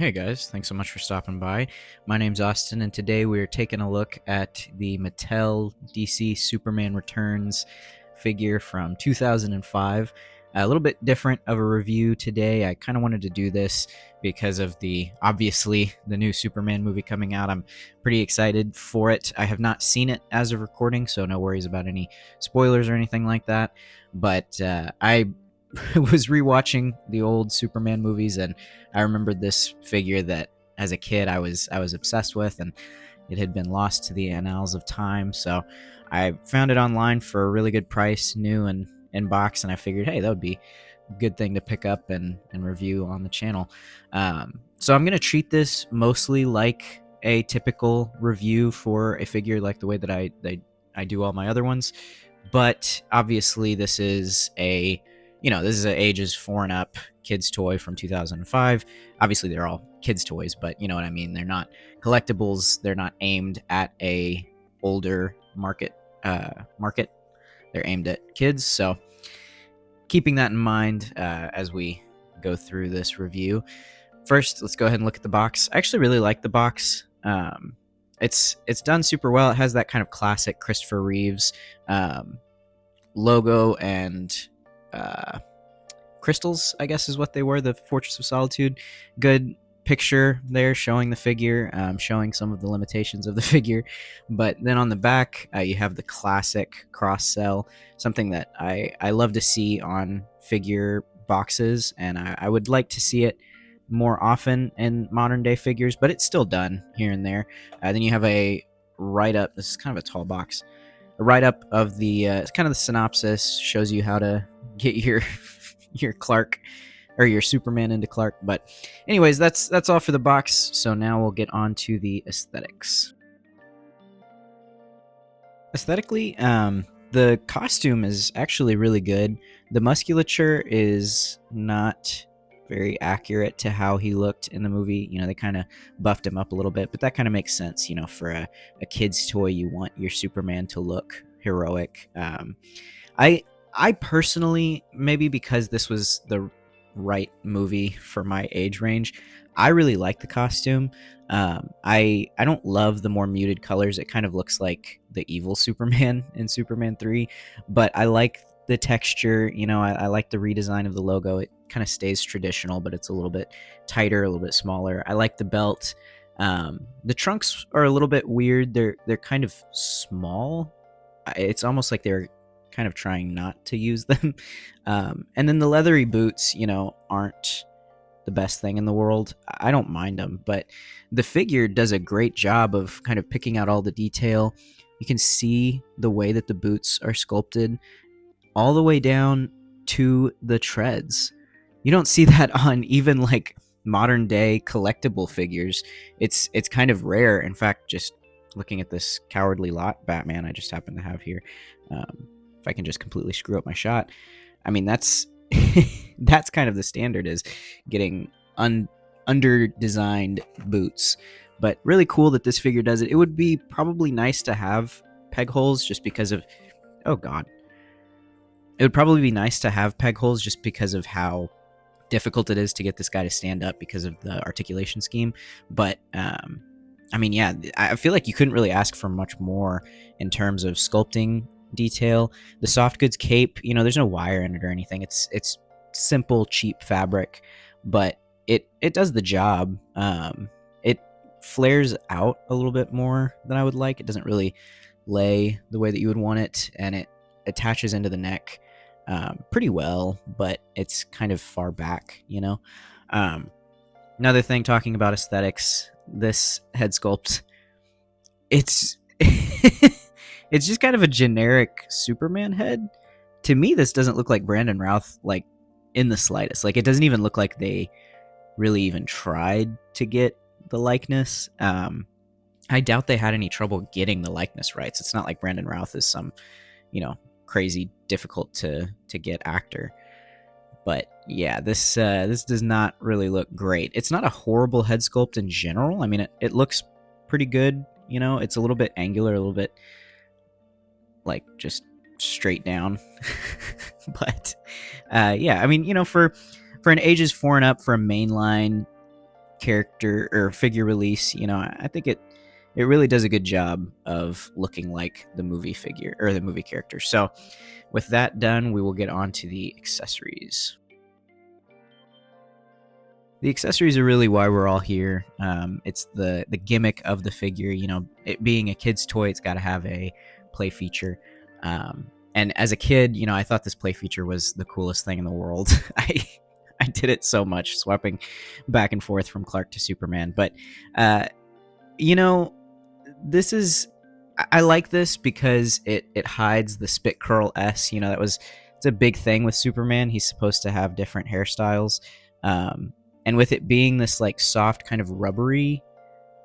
Hey guys, thanks so much for stopping by. My name's Austin, and today we're taking a look at the Mattel DC Superman Returns figure from 2005. A little bit different of a review today. I kind of wanted to do this because of obviously, the new Superman movie coming out. I'm pretty excited for it. I have not seen it as of recording, so no worries about any spoilers or anything like that. But I was rewatching the old Superman movies, and I remembered this figure that as a kid I was obsessed with, and it had been lost to the annals of time. So I found it online for a really good price, new and in box, and I figured, hey, that would be a good thing to pick up and review on the channel. So I'm gonna treat this mostly like a typical review for a figure, like the way that I do all my other ones. But obviously, this is a ages 4 and up kids toy from 2005. Obviously, they're all kids toys, but you know what I mean. They're not collectibles. They're not aimed at a older market. They're aimed at kids. So keeping that in mind as we go through this review. First, let's go ahead and look at the box. I actually really like the box. It's done super well. It has that kind of classic Christopher Reeves logo and crystals, I guess is what they were, the Fortress of Solitude. Good picture there showing the figure, showing some of the limitations of the figure. But then on the back, you have the classic cross cell, something that I love to see on figure boxes, and I would like to see it more often in modern day figures, but it's still done here and there. Then you have a write up. This is kind of a tall box. A write up of the kind of the synopsis, shows you how to get your Clark or your Superman into Clark. But anyways, that's all for the box. So now we'll get on to the aesthetics. Aesthetically, the costume is actually really good. The musculature is not very accurate to how he looked in the movie. They kind of buffed him up a little bit, but that kind of makes sense. For a kid's toy, you want your Superman to look heroic. I personally, maybe because this was the right movie for my age range, I really like the costume. I don't love the more muted colors. It kind of looks like the evil Superman in Superman 3, but I like the texture. I like the redesign of the logo. It kind of stays traditional, but it's a little bit tighter, a little bit smaller. I like the belt. The trunks are a little bit weird. They're kind of small. It's almost like they're kind of trying not to use them. And then the leathery boots, aren't the best thing in the world. I don't mind them, but the figure does a great job of kind of picking out all the detail. You can see the way that the boots are sculpted all the way down to the treads. You don't see that on even like modern day collectible figures. It's kind of rare. In fact, just looking at this Cowardly Lot Batman I just happen to have here, if I can just completely screw up my shot, I mean, that's that's kind of the standard, is getting under designed boots. But really cool that this figure does it. It would be probably nice to have peg holes, just because of, oh god, it would probably be nice to have peg holes just because of how difficult it is to get this guy to stand up because of the articulation scheme. But I mean, yeah, I feel like you couldn't really ask for much more in terms of sculpting detail. The soft goods cape, there's no wire in it or anything. It's simple, cheap fabric, but it does the job. It flares out a little bit more than I would like. It doesn't really lay the way that you would want it, and it attaches into the neck pretty well, but it's kind of far back. Another thing, talking about aesthetics, this head sculpt, it's it's just kind of a generic Superman head. To me, this doesn't look like Brandon Routh, like, in the slightest. Like, it doesn't even look like they really even tried to get the likeness. I doubt they had any trouble getting the likeness rights. It's not like Brandon Routh is some, crazy difficult to get actor. But yeah, this does not really look great. It's not a horrible head sculpt in general. I mean, it looks pretty good. It's a little bit angular, a little bit like just straight down. But yeah, I mean, for an ages 4 and up, for a mainline character or figure release, I think it really does a good job of looking like the movie figure or the movie character. So with that done, we will get on to the accessories. The accessories are really why we're all here. It's the gimmick of the figure. It being a kid's toy, it's got to have a play feature. And as a kid, I thought this play feature was the coolest thing in the world. I did it so much, swapping back and forth from Clark to Superman. But you know, this is I like this because it hides the spit curl S. It's a big thing with Superman. He's supposed to have different hairstyles. And with it being this like soft kind of rubbery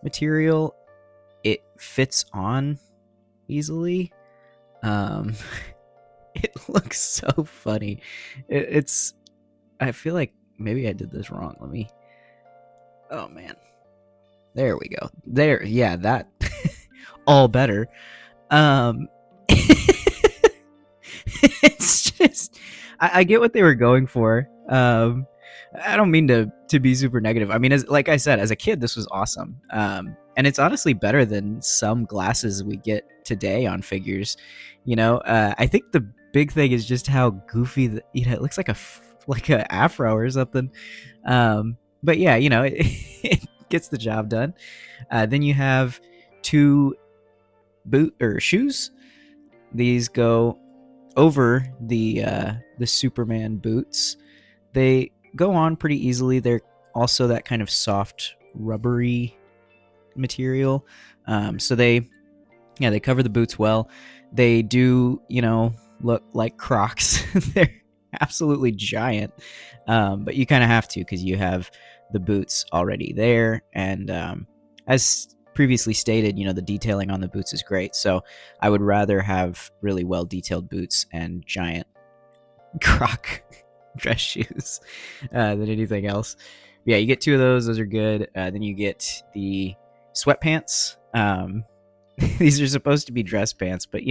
material, it fits on easily. It looks so funny. It's I feel like maybe I did this wrong. Oh man. There we go. There, yeah, that all better. Um it's just I get what they were going for. I don't mean to be super negative. I mean, like I said, as a kid, this was awesome. And it's honestly better than some glasses we get today on figures. I think the big thing is just how goofy it looks like like a afro or something. But yeah, it gets the job done. Then you have two boot or shoes. These go over the Superman boots. They go on pretty easily. They're also that kind of soft, rubbery material. So they cover the boots well. They do, look like Crocs. They're absolutely giant, but you kind of have to because you have the boots already there. And as previously stated, the detailing on the boots is great. So I would rather have really well detailed boots and giant Croc dress shoes than anything else. But yeah, you get two of those. Those are good. Then you get the sweatpants. These are supposed to be dress pants, but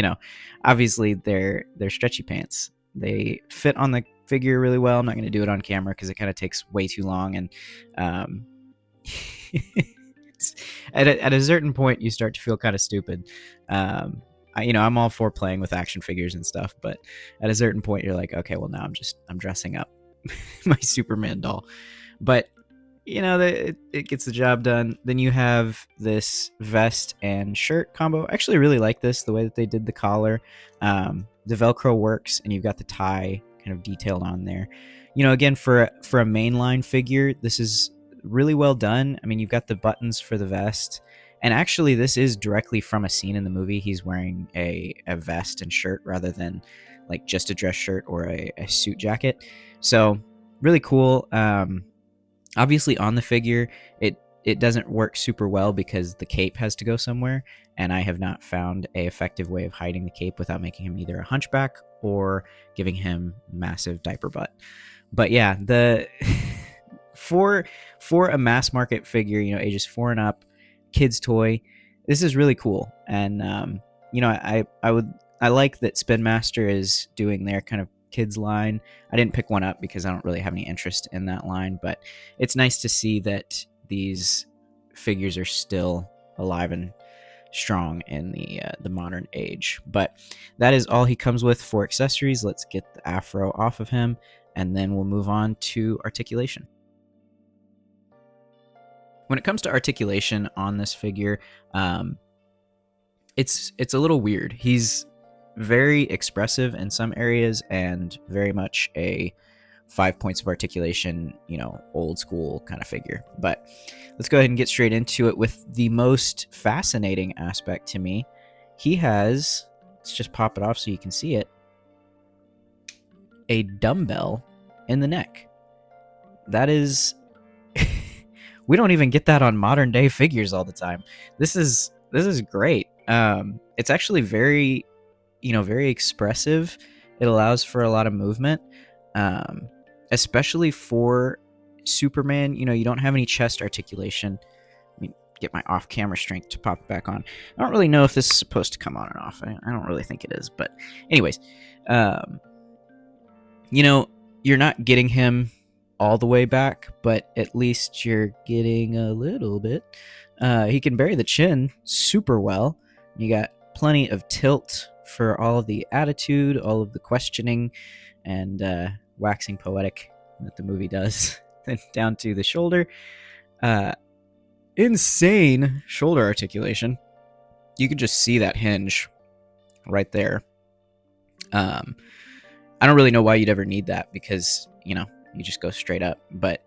obviously they're stretchy pants. They fit on the figure really well. I'm not going to do it on camera because it kind of takes way too long, and at a certain point you start to feel kind of stupid. I'm all for playing with action figures and stuff, but at a certain point you're like, okay, well now I'm dressing up my Superman doll. But it gets the job done. Then you have this vest and shirt combo. I actually really like this, the way that they did the collar. The Velcro works, and you've got the tie kind of detailed on there. Again, for a mainline figure, this is really well done. I mean, you've got the buttons for the vest. And actually, this is directly from a scene in the movie. He's wearing a vest and shirt rather than like just a dress shirt or a suit jacket. So really cool. Obviously, on the figure, it doesn't work super well because the cape has to go somewhere, and I have not found a effective way of hiding the cape without making him either a hunchback or giving him massive diaper butt. But yeah, the for a mass market figure, ages 4 and up, kids toy, this is really cool. And I like that Spin Master is doing their kind of kids line. I didn't pick one up because I don't really have any interest in that line, but it's nice to see that these figures are still alive and strong in the modern age. But that is all he comes with for accessories. Let's get the afro off of him, and then we'll move on to articulation. When it comes to articulation on this figure, it's a little weird. He's very expressive in some areas and very much a 5 points of articulation, old school kind of figure. But let's go ahead and get straight into it with the most fascinating aspect to me. He has, let's just pop it off so you can see it, a dumbbell in the neck. That is we don't even get that on modern day figures all the time. This is great. It's actually very very expressive. It allows for a lot of movement, especially for Superman. You don't have any chest articulation. Let me get my off-camera strength to pop it back on. I don't really know if this is supposed to come on and off. I don't really think it is, but anyways, you're not getting him all the way back, but at least you're getting a little bit. He can bury the chin super well. You got plenty of tilt for all of the attitude, all of the questioning, and waxing poetic that the movie does. Then down to the shoulder. Insane shoulder articulation. You can just see that hinge right there. I don't really know why you'd ever need that because, you just go straight up. But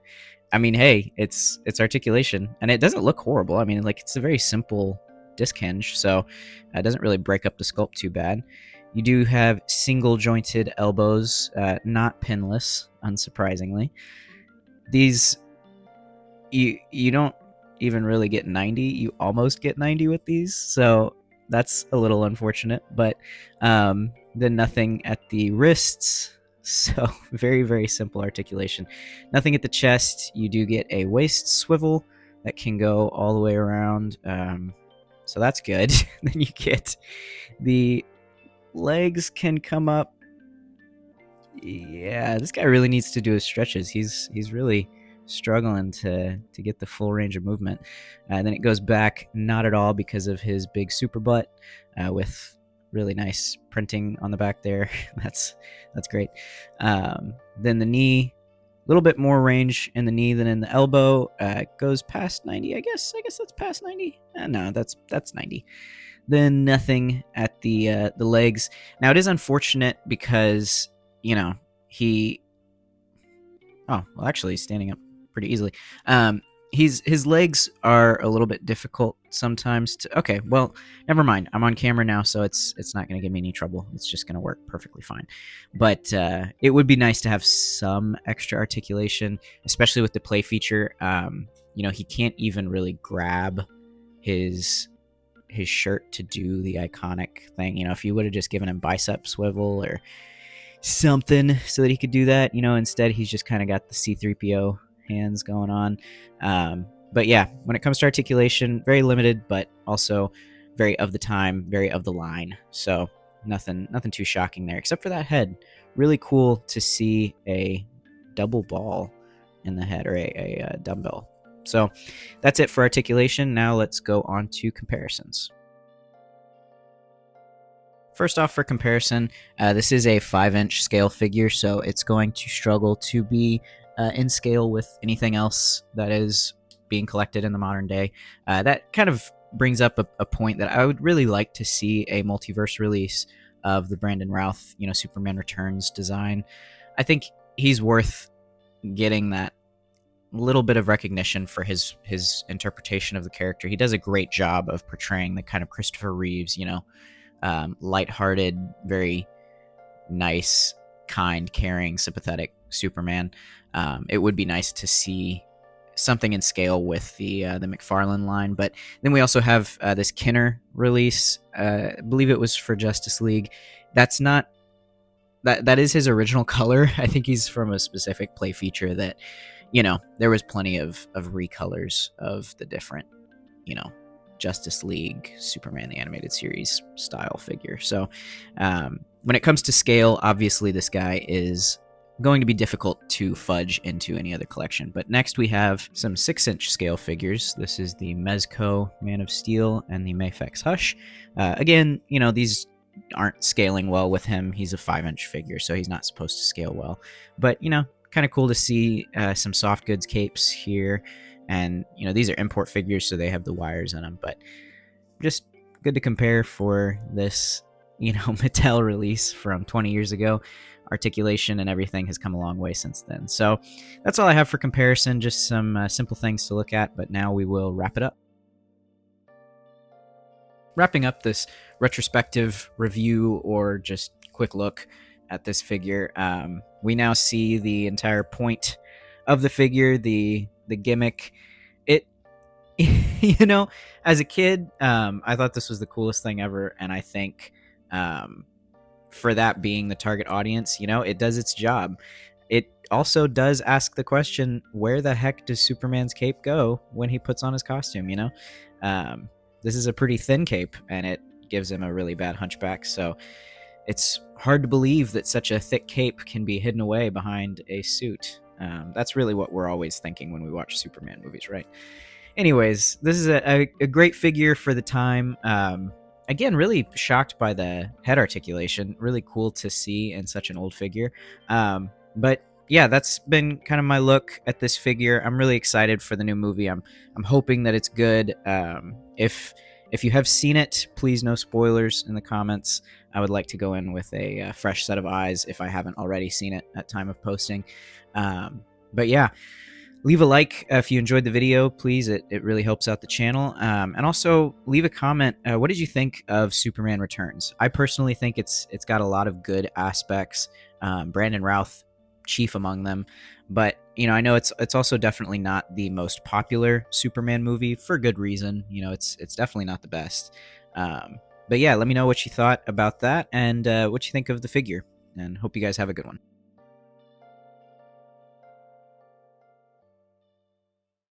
I mean, hey, it's articulation, and it doesn't look horrible. I mean, like, it's a very simple disc hinge, so it doesn't really break up the sculpt too bad. You do have single jointed elbows, not pinless, unsurprisingly. These, you don't even really get 90. You almost get 90 with these, so that's a little unfortunate. But then nothing at the wrists. So very, very simple articulation. Nothing at the chest. You do get a waist swivel that can go all the way around. So that's good. Then you get the legs can come up. Yeah, this guy really needs to do his stretches. He's really struggling to get the full range of movement. Then it goes back, not at all, because of his big super butt with really nice printing on the back there. That's great. Then the knee, a little bit more range in the knee than in the elbow. Goes past 90, I guess that's past 90. No, that's 90. Then nothing at the legs. Now it is unfortunate because he. Oh well, actually, he's standing up pretty easily. His legs are a little bit difficult sometimes to. Okay, well, never mind. I'm on camera now, so it's not going to give me any trouble. It's just going to work perfectly fine. But it would be nice to have some extra articulation, especially with the play feature. He can't even really grab his shirt to do the iconic thing. If you would have just given him bicep swivel or something so that he could do that, instead he's just kind of got the C-3PO hands going on. But yeah, when it comes to articulation, very limited, but also very of the time, very of the line. So nothing too shocking there, except for that head. Really cool to see a double ball in the head, or a dumbbell. So that's it for articulation. Now let's go on to comparisons. First off, for comparison, this is a 5-inch scale figure, so it's going to struggle to be in scale with anything else that is being collected in the modern day. That kind of brings up a point that I would really like to see a multiverse release of the Brandon Routh, Superman Returns design. I think he's worth getting that little bit of recognition for his interpretation of the character. He does a great job of portraying the kind of Christopher Reeves, lighthearted, very nice, kind, caring, sympathetic Superman. It would be nice to see something in scale with the McFarlane line. But then we also have this Kenner release. I believe it was for Justice League. That's not that is his original color. I think he's from a specific play feature that there was plenty of recolors of the different Justice League, Superman the Animated Series style figure. So when it comes to scale, obviously this guy is going to be difficult to fudge into any other collection. But next we have some 6-inch scale figures. This is the Mezco Man of Steel and the Mafex Hush. Again, these aren't scaling well with him. He's a 5-inch figure, so he's not supposed to scale well. But, kind of cool to see some soft goods capes here. And, these are import figures, so they have the wires in them. But just good to compare for this, Mattel release from 20 years ago. Articulation and everything has come a long way since then. So that's all I have for comparison. Just some simple things to look at. But now we will wrap it up. Wrapping up this retrospective review, or just quick look at this figure, we now see the entire point of the figure, the gimmick. It as a kid, I thought this was the coolest thing ever, and I think for that being the target audience, it does its job. It also does ask the question, where the heck does Superman's cape go when he puts on his costume? This is a pretty thin cape, and it gives him a really bad hunchback, so it's hard to believe that such a thick cape can be hidden away behind a suit. That's really what we're always thinking when we watch Superman movies, right? Anyways, this is a great figure for the time. Again, really shocked by the head articulation. Really cool to see in such an old figure. But yeah, that's been kind of my look at this figure. I'm really excited for the new movie. I'm hoping that it's good. If you have seen it, please no spoilers in the comments. I would like to go in with a fresh set of eyes if I haven't already seen it at time of posting. But yeah, leave a like if you enjoyed the video, please. It really helps out the channel. And also leave a comment. What did you think of Superman Returns? I personally think it's got a lot of good aspects. Brandon Routh, chief among them. But I know it's also definitely not the most popular Superman movie for good reason. It's definitely not the best. But yeah, let me know what you thought about that and what you think of the figure. And hope you guys have a good one.